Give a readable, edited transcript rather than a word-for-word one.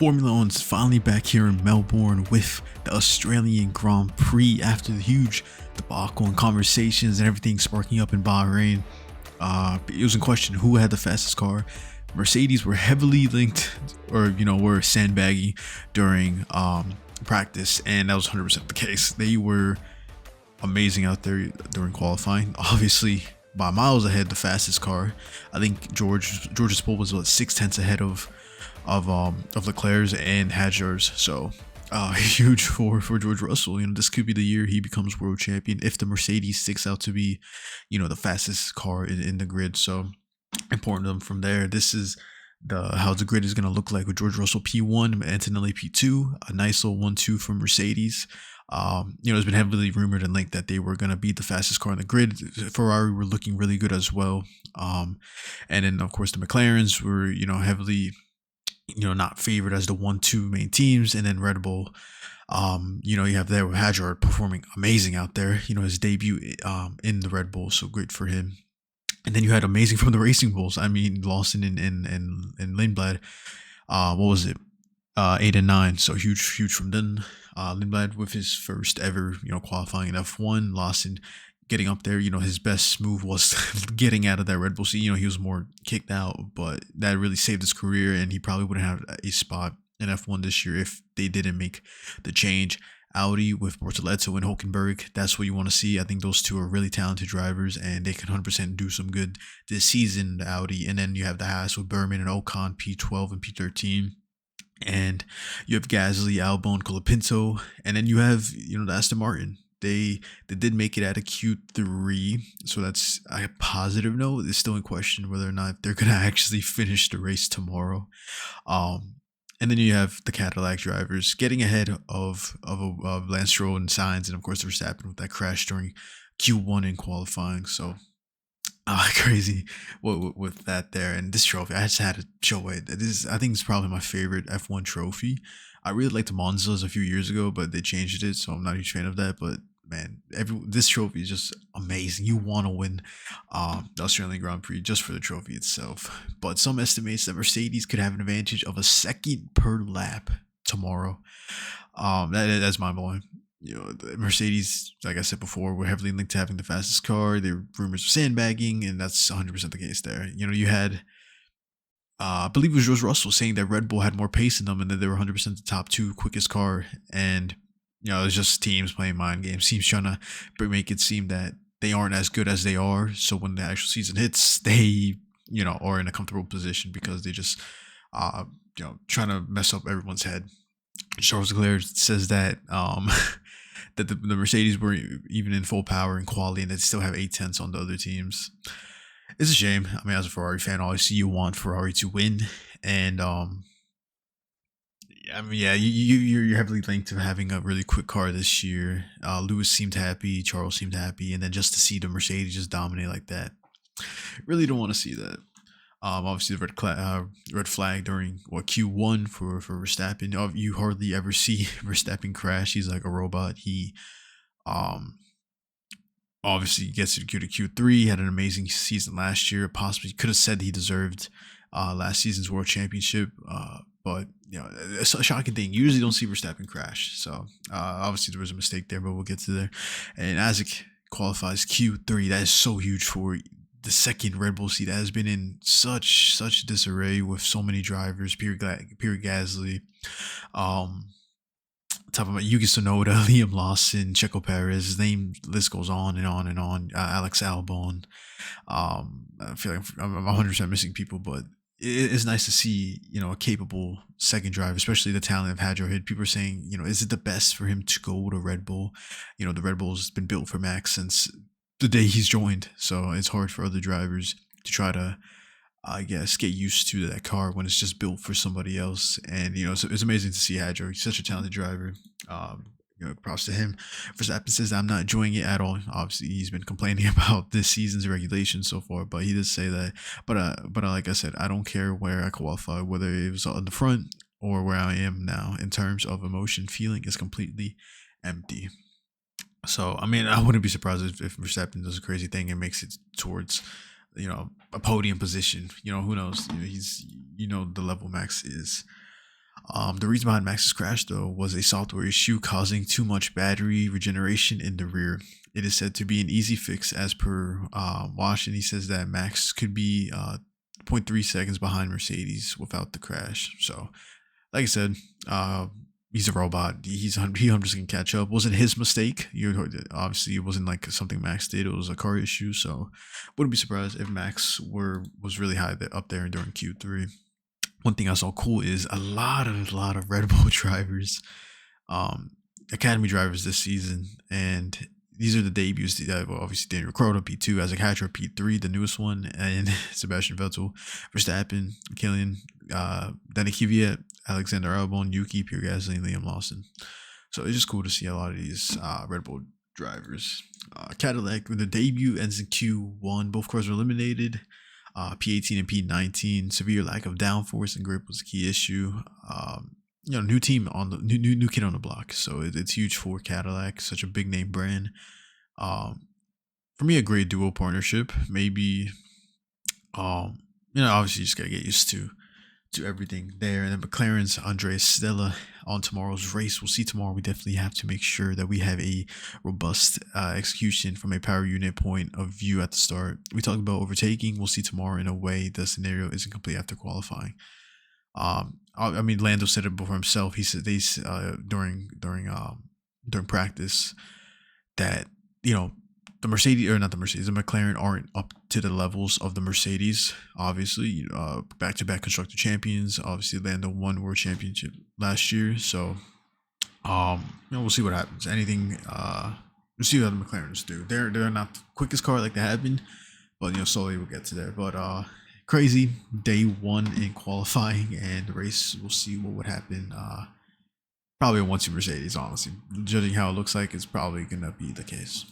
Formula One's finally back here in Melbourne with the Australian Grand Prix after the huge debacle and conversations and everything sparking up in Bahrain. It was in question who had the fastest car. Mercedes were heavily linked, or were sandbagging during practice, and that was 100% the case. They were amazing out there during qualifying. Obviously, by miles ahead, the fastest car. I think George's pole was 6 tenths ahead of Leclerc's and Hadjar's. So huge for George Russell. This could be the year he becomes world champion if the Mercedes sticks out to be the fastest car in the grid. So important to them from there. This is how the grid is going to look like with George Russell P1, Antonelli P2, a nice little 1-2 from Mercedes. It's been heavily rumored and linked that they were going to be the fastest car on the grid. Ferrari were looking really good as well. And then of course the McLarens were, heavily, not favored as the 1-2 main teams. And then Red Bull, you have there with Hadjar performing amazing out there, his debut in the Red Bull. So great for him. And then you had amazing from the Racing Bulls. I mean, Lawson and Lindblad, what was it? 8 and 9. So huge from them. Lindblad with his first ever, qualifying in F1. Lawson getting up there, his best move was getting out of that Red Bull seat. He was more kicked out, but that really saved his career, and he probably wouldn't have a spot in F1 this year if they didn't make the change. Audi with Bortoleto and Hulkenberg, that's what you want to see. I think those two are really talented drivers, and they can 100% do some good this season, the Audi. And then you have the Haas with Berman and Ocon, P12 and P13. And you have Gasly, Albon, Colapinto, and then you have, the Aston Martin. They did make it out of Q3, so that's a positive note. It's still in question whether or not they're going to actually finish the race tomorrow. And then you have the Cadillac drivers getting ahead of Lance Stroll and Sainz, and of course Verstappen with that crash during Q1 in qualifying. So crazy with that there. And this trophy, I just had to show it. I think it's probably my favorite F1 trophy. I really liked the Monza's a few years ago, but they changed it, so I'm not a huge fan of that. But man, this trophy is just amazing. You want to win the Australian Grand Prix just for the trophy itself. But some estimates that Mercedes could have an advantage of a second per lap tomorrow. That's mind-blowing. The Mercedes, like I said before, were heavily linked to having the fastest car. There were rumors of sandbagging, and that's 100% the case there. You had, I believe it was George Russell saying that Red Bull had more pace in them and that they were 100% the top 2 quickest car. And it's just teams playing mind games, teams trying to make it seem that they aren't as good as they are. So when the actual season hits, they, are in a comfortable position because they just, trying to mess up everyone's head. Charles Leclerc says that that the Mercedes were even in full power and quality, and they still have 8 tenths on the other teams. It's a shame. I mean, as a Ferrari fan, obviously you want Ferrari to win, and you're heavily linked to having a really quick car this year. Lewis seemed happy, Charles seemed happy, and then just to see the Mercedes just dominate like that, really don't want to see that. Obviously the red flag during Q1 for Verstappen. You hardly ever see Verstappen crash. He's like a robot. He obviously gets to Q3. Had an amazing season last year. Possibly could have said he deserved last season's world championship. But it's a shocking thing. You usually don't see Verstappen crash. So obviously there was a mistake there, but we'll get to there. And Isaac qualifies Q3. That is so huge for the second Red Bull seat that has been in such disarray with so many drivers. Pierre Gasly, talking about Yuki Tsunoda, Liam Lawson, Checo Perez. His name list goes on and on and on. Alex Albon. I feel like I'm 100% missing people, but it's nice to see a capable second driver, especially the talent of Hadjar. People are saying is it the best for him to go to Red Bull? The Red Bull's been built for Max since the day he's joined, so it's hard for other drivers to try to, I guess, get used to that car when it's just built for somebody else. And it's amazing to see Hadjar. He's such a talented driver. Props to him. Verstappen says I'm not enjoying it at all. Obviously, he's been complaining about this season's regulations so far, but he does say that. But like I said, I don't care where I qualify, whether it was on the front or where I am now. In terms of emotion, feeling is completely empty. So, I mean, I wouldn't be surprised if Verstappen does a crazy thing and makes it towards, a podium position. Who knows? He's, the level Max is. The reason behind Max's crash, though, was a software issue causing too much battery regeneration in the rear. It is said to be an easy fix as per Wash, and he says that Max could be zero point 0.3 seconds behind Mercedes without the crash. So, like I said, he's a robot. He 100% can catch up. Wasn't his mistake. Obviously, it wasn't like something Max did. It was a car issue. So, wouldn't be surprised if Max was really high up there during Q3. One thing I saw cool is a lot of Red Bull drivers, academy drivers this season, and these are the debuts. Well, obviously Daniel Ricciardo P2, Isaac Hatcher P3, the newest one, and Sebastian Vettel, Verstappen, Killian, Danny Kvyat, Alexander Albon, Yuki, Pierre Gasly, and Liam Lawson. So it's just cool to see a lot of these Red Bull drivers. Cadillac, when the debut ends in Q1, both cars were eliminated. P18 and P19, severe lack of downforce and grip was a key issue. New team on the new kid on the block, so it's huge for Cadillac, such a big name brand. For me, a great duo partnership. Maybe, obviously you just gotta get used to everything there. And then McLaren's Andreas Stella on tomorrow's race. We'll see tomorrow. We definitely have to make sure that we have a robust execution from a power unit point of view at the start. We talked about overtaking. We'll see tomorrow in a way the scenario isn't complete after qualifying. Lando said it before himself. He said during practice that the McLaren aren't up to the levels of the Mercedes. Obviously, back-to-back constructor champions. Obviously, Lando won World Championship last year. So, we'll see what happens. We'll see what the McLarens do. They're not the quickest car like they have been, but slowly we'll get to there. But crazy day one in qualifying and the race. We'll see what would happen. Probably a 1-2 Mercedes, honestly. Judging how it looks like, it's probably gonna be the case.